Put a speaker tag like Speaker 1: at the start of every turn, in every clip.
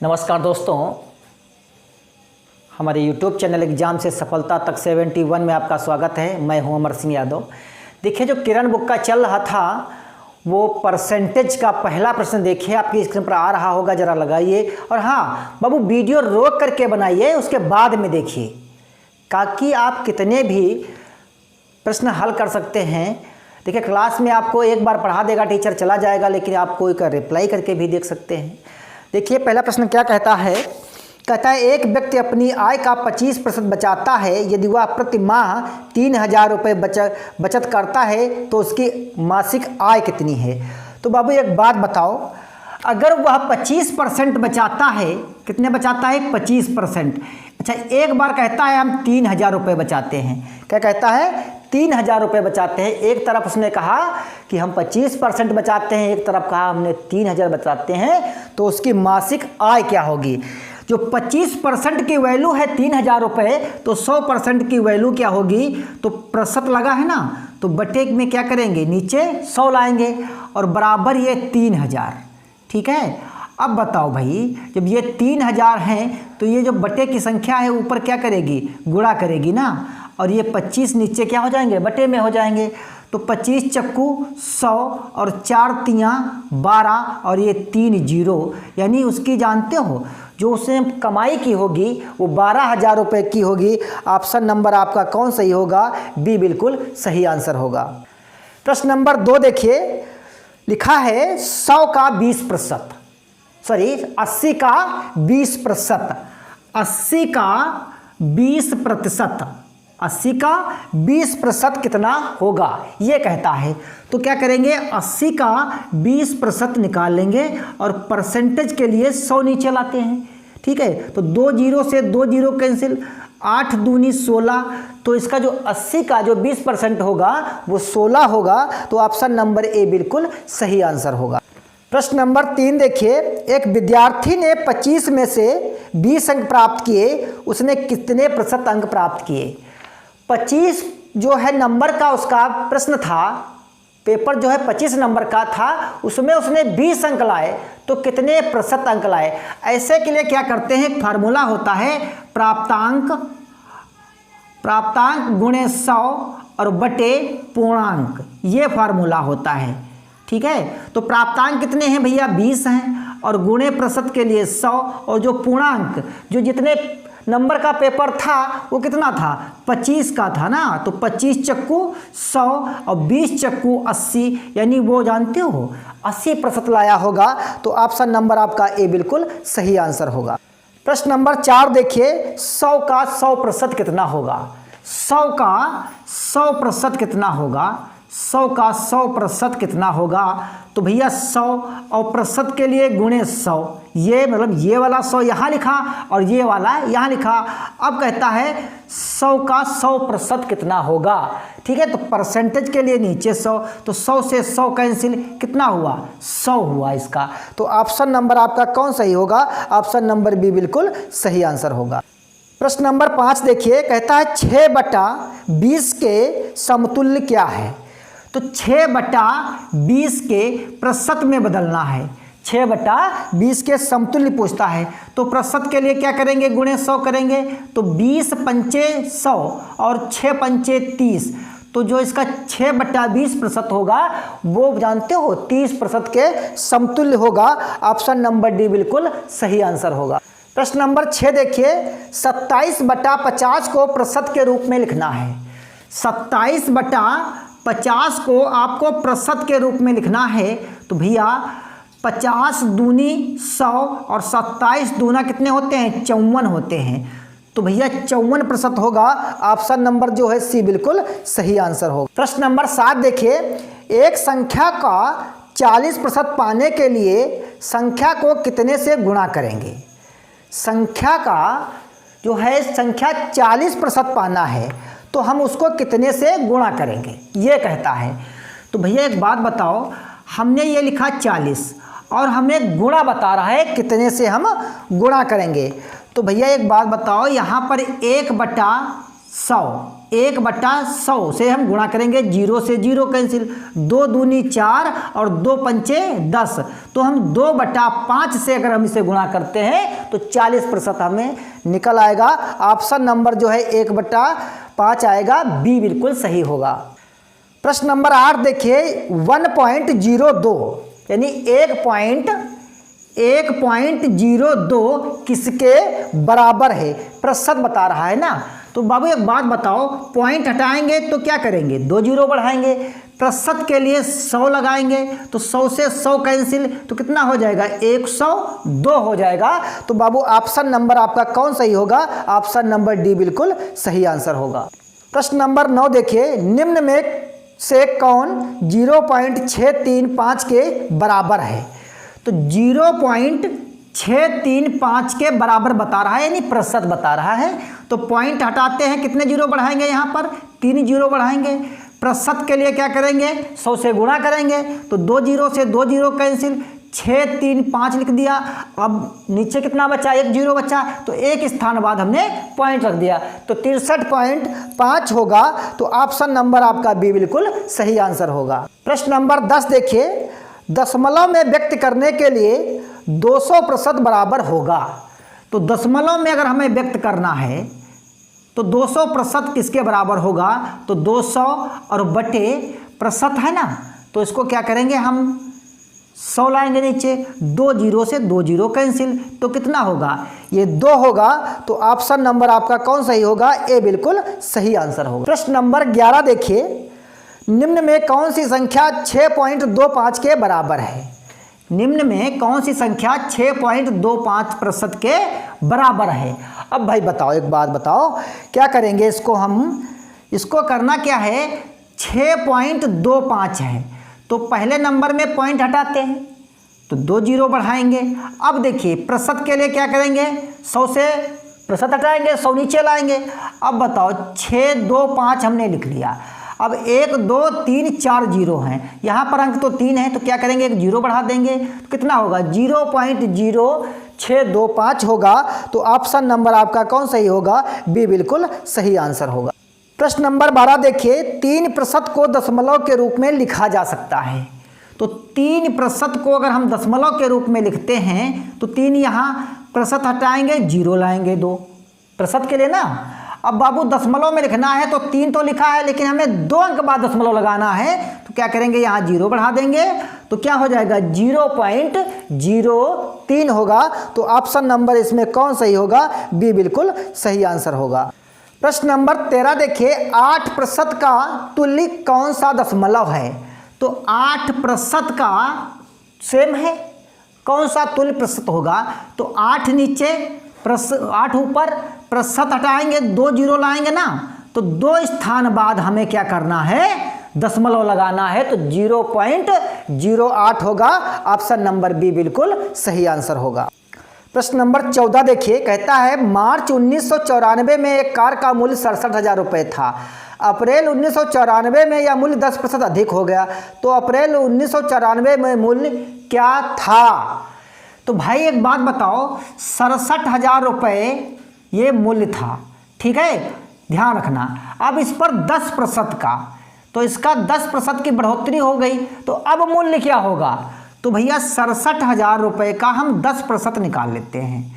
Speaker 1: नमस्कार दोस्तों, हमारे YouTube चैनल एग्जाम से सफलता तक 71 में आपका स्वागत है। मैं हूं अमर सिंह यादव। देखिए, जो किरण बुक का चल रहा था वो परसेंटेज का पहला प्रश्न देखिए, आपकी स्क्रीन पर आ रहा होगा, ज़रा लगाइए। और हाँ बाबू, वीडियो रोक करके बनाइए, उसके बाद में देखिए, ताकि आप कितने भी प्रश्न हल कर सकते हैं। देखिए, क्लास में आपको एक बार पढ़ा देगा टीचर, चला जाएगा, लेकिन आप कोई का रिप्लाई करके भी देख सकते हैं। देखिए, पहला प्रश्न क्या कहता है। कहता है एक व्यक्ति अपनी आय का 25% बचाता है। यदि वह प्रति माह 3000 रुपये बचत करता है तो उसकी मासिक आय कितनी है। तो बाबू एक बात बताओ, अगर वह 25% बचाता है, कितने बचाता है? 25%। अच्छा, एक बार कहता है हम 3000 रुपये बचाते हैं। क्या कहता है? 3000 रुपये बचाते हैं। एक तरफ उसने कहा कि हम 25% बचाते हैं, एक तरफ कहा हमने 3000 बचाते हैं, तो उसकी मासिक आय क्या होगी? जो 25% की वैल्यू है 3000 रुपये, तो 100% की वैल्यू क्या होगी? तो प्रतिशत लगा है ना, तो बटे में क्या करेंगे? नीचे 100 लाएंगे और बराबर ये 3000। ठीक है, अब बताओ भाई, जब ये 3000 हैं तो ये जो बटे की संख्या है ऊपर क्या करेगी? गुणा करेगी ना, और ये 25 नीचे क्या हो जाएंगे? बटे में हो जाएंगे। तो 25 चक्कू 100 और 4 तियाँ 12 और ये 3 जीरो, यानी उसकी जानते हो जो उसने कमाई की होगी वो 12000 रुपये की होगी। ऑप्शन नंबर आपका कौन सही होगा? बी बिल्कुल सही आंसर होगा। प्रश्न नंबर 2 देखिए, लिखा है 100 का 20%, सॉरी 80 का 20%, 80 का 20%, 80 का 20% कितना होगा ये कहता है। तो क्या करेंगे? 80 का 20% निकाल लेंगे और परसेंटेज के लिए 100 नीचे लाते हैं। ठीक है, तो 2 जीरो से 2 जीरो कैंसिल, 8 दूनी 16, तो इसका जो 80 का जो 20% होगा वो 16 होगा। तो ऑप्शन नंबर ए बिल्कुल सही आंसर होगा। प्रश्न नंबर 3 देखिए, एक विद्यार्थी ने 25 में से 20 अंक प्राप्त किए, उसने कितने प्रतिशत अंक प्राप्त किए? 25 जो है नंबर का उसका प्रश्न था, पेपर जो है 25 नंबर का था, उसमें उसने 20 अंक लाए, तो कितने प्रतिशत अंक लाए? ऐसे के लिए क्या करते हैं, फार्मूला होता है प्राप्तांक गुणे 100 और बटे पूर्णांक, ये फार्मूला होता है। ठीक है, तो प्राप्तांक कितने हैं भैया? 20 हैं, और गुणे प्रतिशत के लिए 100, और जो पूर्णांक जो जितने नंबर का पेपर था वो कितना था? 25 का था ना, तो 25 चक्कू 100 और 20 चक्कू 80, यानी वो जानते हो 80% लाया होगा। तो ऑप्शन नंबर आपका ए बिल्कुल सही आंसर होगा। प्रश्न नंबर 4 देखिए, 100 का 100% कितना होगा? 100 का 100% कितना होगा? 100 का 100% कितना होगा? तो भैया 100 और प्रतिशत के लिए गुणे 100, ये मतलब ये वाला 100 यहाँ लिखा और ये वाला यहाँ लिखा। अब कहता है 100 का 100% कितना होगा? ठीक है, तो परसेंटेज के लिए नीचे 100, तो 100 से 100 कैंसिल, कितना हुआ? 100 हुआ इसका। तो ऑप्शन नंबर आपका कौन सही होगा? ऑप्शन नंबर बी बिल्कुल सही आंसर होगा। प्रश्न नंबर 5 देखिए, कहता है 6/20 के समतुल्य क्या है? तो 6/20 के प्रतिशत में बदलना है। 6/20 के समतुल्य पूछता है, तो प्रतिशत के लिए क्या करेंगे? गुणे 100 करेंगे, तो 20 पंचे 100 और 6 पंचे 30, तो जो इसका 6/20% होगा वो जानते हो 30% के समतुल्य होगा। ऑप्शन नंबर डी बिल्कुल सही आंसर होगा। प्रश्न नंबर 6 देखिए, 27/50 को प्रतिशत के रूप में लिखना है। 27/50 को आपको प्रतिशत के रूप में लिखना है। तो भैया 50 दूनी 100 और 27 दूना कितने होते हैं? 54 होते हैं। तो भैया 54% होगा। ऑप्शन नंबर जो है सी बिल्कुल सही आंसर होगा। प्रश्न नंबर 7 देखिए, एक संख्या का 40% पाने के लिए संख्या को कितने से गुणा करेंगे? संख्या का जो है संख्या 40% पाना है, तो हम उसको कितने से गुणा करेंगे ये कहता है। तो भैया एक बात बताओ, हमने ये लिखा 40 और हमें गुणा बता रहा है कितने से हम गुणा करेंगे। तो भैया एक बात बताओ, यहाँ पर 1/100 1/100 से हम गुणा करेंगे, 0 से 0 कैंसिल, 2 दूनी 4 और 2 पंचे 10, तो हम 2/5 से अगर हम इसे गुणा करते हैं तो 40% हमें निकल आएगा। ऑप्शन नंबर जो है 1/5 आएगा, बी बिल्कुल सही होगा। प्रश्न नंबर 8 देखिए, 1.02 यानी 1.02 किसके बराबर है, प्रतिशत बता रहा है ना। तो बाबू एक बात बताओ, पॉइंट हटाएंगे तो क्या करेंगे, 2 जीरो बढ़ाएंगे, प्रतिशत के लिए 100 लगाएंगे तो 100 से 100 कैंसिल, तो कितना हो जाएगा, 102 हो जाएगा। तो बाबू ऑप्शन नंबर आपका कौन सही होगा, ऑप्शन नंबर डी बिल्कुल सही आंसर होगा। प्रश्न नंबर 9 देखिए, निम्न में से कौन 0.635 के बराबर है। तो 0.635 के बराबर बता रहा है, यानी प्रतिशत बता रहा है। तो पॉइंट हटाते हैं, कितने जीरो बढ़ाएंगे, यहाँ पर 3 जीरो बढ़ाएंगे। प्रतिशत के लिए क्या करेंगे, 100 से गुणा करेंगे, तो 2 जीरो से 2 जीरो कैंसिल, 6 3 5 लिख दिया। अब नीचे कितना बचा, 1 जीरो बचा, तो एक स्थान बाद हमने पॉइंट रख दिया, तो 63.5 होगा। तो ऑप्शन नंबर आपका बी बिल्कुल सही आंसर होगा। प्रश्न नंबर 10 देखिए, दशमलव में व्यक्त करने के लिए 200% बराबर होगा। तो दशमलव में अगर हमें व्यक्त करना है तो 200% किसके बराबर होगा, तो 200 और बटे प्रतिशत है ना, तो इसको क्या करेंगे हम 100 लाएंगे नीचे, 2 जीरो से 2 जीरो कैंसिल, तो कितना होगा, ये 2 होगा। तो ऑप्शन नंबर आपका कौन सही होगा, ए बिल्कुल सही आंसर होगा। प्रश्न नंबर 11 देखिए, निम्न में कौन सी संख्या 6.25 के बराबर है। निम्न में कौन सी संख्या 6.25% के बराबर है। अब भाई बताओ, एक बात बताओ, क्या करेंगे इसको हम, इसको करना क्या है, 6.25 है, तो पहले नंबर में पॉइंट हटाते हैं तो 2 जीरो बढ़ाएंगे। अब देखिए प्रतिशत के लिए क्या करेंगे, 100 से प्रतिशत हटाएंगे, 100 नीचे लाएंगे। अब बताओ 6 2 5 हमने लिख लिया। अब 1 2 3 4 जीरो हैं, यहाँ पर अंक तो 3 है, तो क्या करेंगे, 1 जीरो बढ़ा देंगे, तो कितना होगा, 0.0625 होगा। तो ऑप्शन नंबर आपका कौन सही होगा, बी बिल्कुल सही आंसर होगा। प्रश्न नंबर 12 देखिए, 3% को दशमलव के रूप में लिखा जा सकता है। तो 3% को अगर हम दशमलव के रूप में लिखते हैं तो 3 यहाँ प्रतिशत हटाएंगे, 0 लाएंगे 2 प्रतिशत के लिए ना। अब बाबू दशमलव में लिखना है तो 3 तो लिखा है, लेकिन हमें 2 अंक बाद दशमलव लगाना है, तो क्या करेंगे, यहाँ 0 बढ़ा देंगे, तो क्या हो जाएगा, 0.03 होगा। तो ऑप्शन नंबर इसमें कौन सही होगा, बी बिल्कुल सही आंसर होगा। प्रश्न नंबर 13 देखिए, 8% का तुल्य कौन सा दशमलव है। तो 8% का सेम है, कौन सा तुल्य प्रतिशत होगा, तो 8 नीचे 8 ऊपर, प्रतिशत हटाएंगे, 2 जीरो लाएंगे ना, तो 2 स्थान बाद हमें क्या करना है, दशमलव लगाना है, तो 0.08 होगा। ऑप्शन नंबर बी बिल्कुल सही आंसर होगा। प्रश्न नंबर 14 देखिए, कहता है मार्च 1994 में एक कार का मूल्य 67,000 रुपये था। अप्रैल 1994 में यह मूल्य 10% अधिक हो गया, तो अप्रैल 1994 में मूल्य क्या था। तो भाई एक बात बताओ, 67,000 रुपये ये मूल्य था, ठीक है, ध्यान रखना। अब इस पर 10% का, तो इसका 10% की बढ़ोतरी हो गई, तो अब मूल्य क्या होगा, तो भैया 67,000 रुपये का हम 10% निकाल लेते हैं,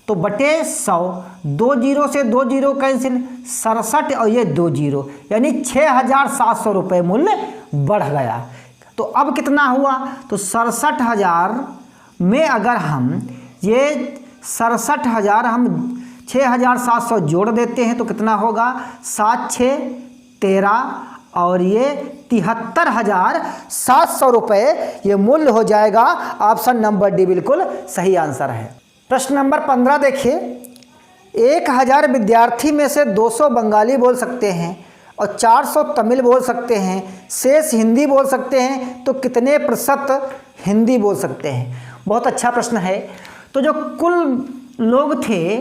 Speaker 1: तो बटे 100, 2 जीरो से 2 जीरो कैंसिल, 67 और ये 2 जीरो, यानी 6,700 रुपये मूल्य बढ़ गया। तो अब कितना हुआ, तो 67,000 में अगर हम ये 67,000 हम 6,700 जोड़ देते हैं तो कितना होगा, 7 6 13 और ये 73,700 रुपये ये मूल्य हो जाएगा। ऑप्शन नंबर डी बिल्कुल सही आंसर है। प्रश्न नंबर 15 देखिए, 1000 विद्यार्थी में से 200 बंगाली बोल सकते हैं और 400 तमिल बोल सकते हैं, शेष हिंदी बोल सकते हैं, तो कितने प्रतिशत हिंदी बोल सकते हैं। बहुत अच्छा प्रश्न है। तो जो कुल लोग थे,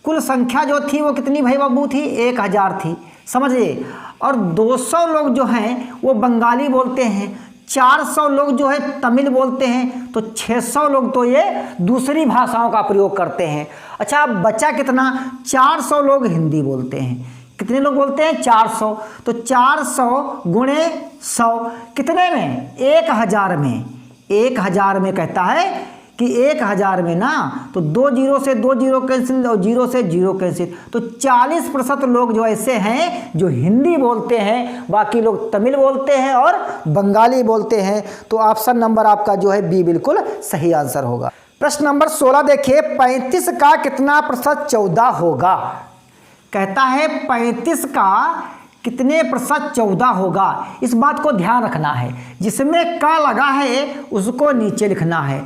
Speaker 1: कुल संख्या जो थी वो कितनी भाई बाबू थी, 1000 थी, समझिए। और 200 लोग जो हैं वो बंगाली बोलते हैं, 400 लोग जो है तमिल बोलते हैं, तो 600 लोग तो ये दूसरी भाषाओं का प्रयोग करते हैं। अच्छा, अब बचा कितना, 400 लोग हिंदी बोलते हैं, कितने लोग बोलते हैं 400, तो 400 गुणे 100 कितने में 1000 में। 1000 में कहता है कि 1000 में ना, तो 2 जीरो से 2 जीरो कैंसिल और 0 से 0 कैंसिल, तो 40% लोग जो ऐसे हैं जो हिंदी बोलते हैं, बाकी लोग तमिल बोलते हैं और बंगाली बोलते हैं। तो ऑप्शन नंबर आपका जो है बी बिल्कुल सही आंसर होगा। प्रश्न नंबर 16 देखिए, 35 का कितना प्रतिशत 14 होगा। कहता है 35 का कितने प्रतिशत 14 होगा। इस बात को ध्यान रखना है, जिसमें का लगा है उसको नीचे लिखना है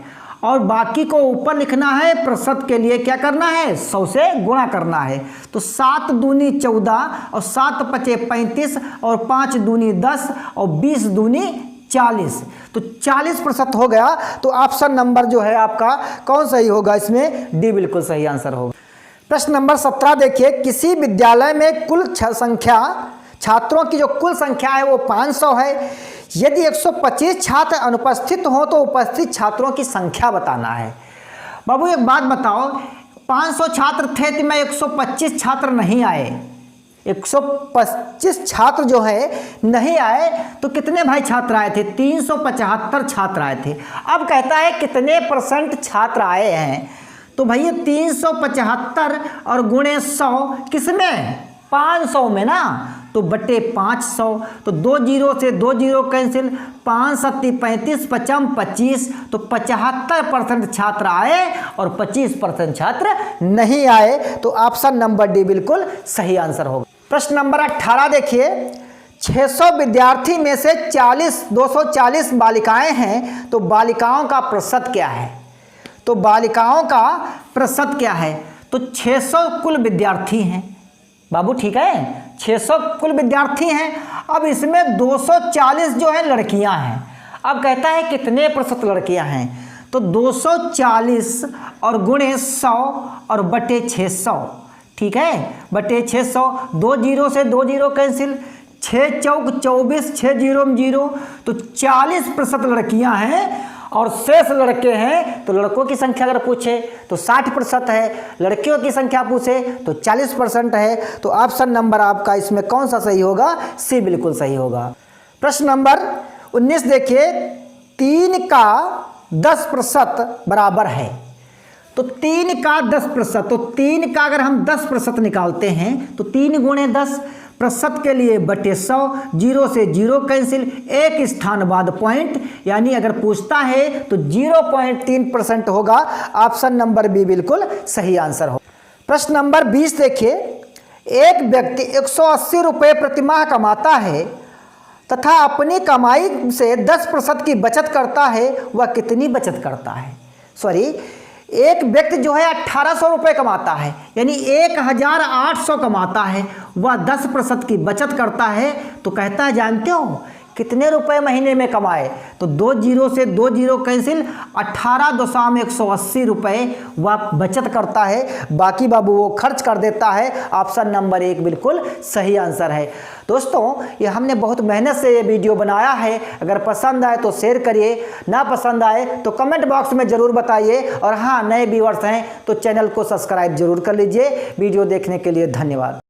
Speaker 1: और बाकी को ऊपर लिखना है। प्रतिशत के लिए क्या करना है, 100 से गुणा करना है। तो 7 दूनी 14 और 7 पचे 35 और 5 दूनी 10 और 20 दूनी 40, तो 40% हो गया। तो ऑप्शन नंबर जो है आपका कौन सही होगा, इसमें डी बिल्कुल सही आंसर होगा। प्रश्न नंबर 17 देखिए, किसी विद्यालय में कुल संख्या छात्रों की जो कुल संख्या है वो 500 है। यदि 125 छात्र अनुपस्थित हो तो उपस्थित छात्रों की संख्या बताना है। बाबू एक बात बताओ, 500 छात्र थे तो मैं 125 छात्र नहीं आए, 125 छात्र जो है नहीं आए, तो कितने भाई छात्र आए थे, 375 छात्र आए थे। अब कहता है कितने % छात्र आए हैं, तो भैया 375 और गुणे 100 किसमें 500 में ना, तो बटे 500, तो 2 जीरो से 2 जीरो कैंसिल, 5 सत्ती 35 पचम 25, तो 75% छात्र आए और 25% छात्र नहीं आए। तो ऑप्शन नंबर डी बिल्कुल सही आंसर होगा। प्रश्न नंबर 18 देखिए, 600 विद्यार्थी में से 240 बालिकाएं हैं, तो बालिकाओं का प्रतिशत क्या है। तो बालिकाओं का प्रतिशत क्या है, तो 600 कुल विद्यार्थी हैं बाबू, ठीक है, 600 कुल विद्यार्थी हैं। अब इसमें 240 जो है लड़कियां हैं। अब कहता है कितने % लड़कियां हैं, तो 240 और गुणे 100 और बटे 600, ठीक है, बटे 600, 2 जीरो से 2 जीरो कैंसिल, 6 चौक 24, 6 जीरो में 0, तो 40% लड़कियां हैं और शेष लड़के हैं। तो लड़कों की संख्या अगर पूछे तो 60% है, लड़कियों की संख्या पूछे तो 40% है। तो ऑप्शन नंबर आपका इसमें कौन सा सही होगा, सी बिल्कुल सही होगा। प्रश्न नंबर 19 देखिए, 3 का 10% बराबर है। तो 3 का 10%, तो 3 का अगर हम 10% निकालते हैं तो 3 गुणे 10, प्रतिशत के लिए बटे 100, 0 से 0 कैंसिल, एक स्थान बाद पॉइंट, यानी अगर पूछता है तो 0.3% होगा। ऑप्शन नंबर बी बिल्कुल सही आंसर हो। प्रश्न नंबर 20 देखिए, एक व्यक्ति 180 रुपये प्रतिमाह कमाता है तथा अपनी कमाई से 10% की बचत करता है, वह कितनी बचत करता है। एक व्यक्ति जो है 1800 रुपये कमाता है, यानी 1800 कमाता है, वह 10% की बचत करता है। तो कहता है जानते हो कितने रुपए महीने में कमाए, तो 2 जीरो से 2 जीरो कैंसिल, 18,180 रुपये वह बचत करता है, बाकी बाबू वो खर्च कर देता है। ऑप्शन नंबर 1 बिल्कुल सही आंसर है। दोस्तों ये हमने बहुत मेहनत से ये वीडियो बनाया है, अगर पसंद आए तो शेयर करिए, ना पसंद आए तो कमेंट बॉक्स में ज़रूर बताइए, और हाँ नए व्यूअर्स हैं तो चैनल को सब्सक्राइब जरूर कर लीजिए। वीडियो देखने के लिए धन्यवाद।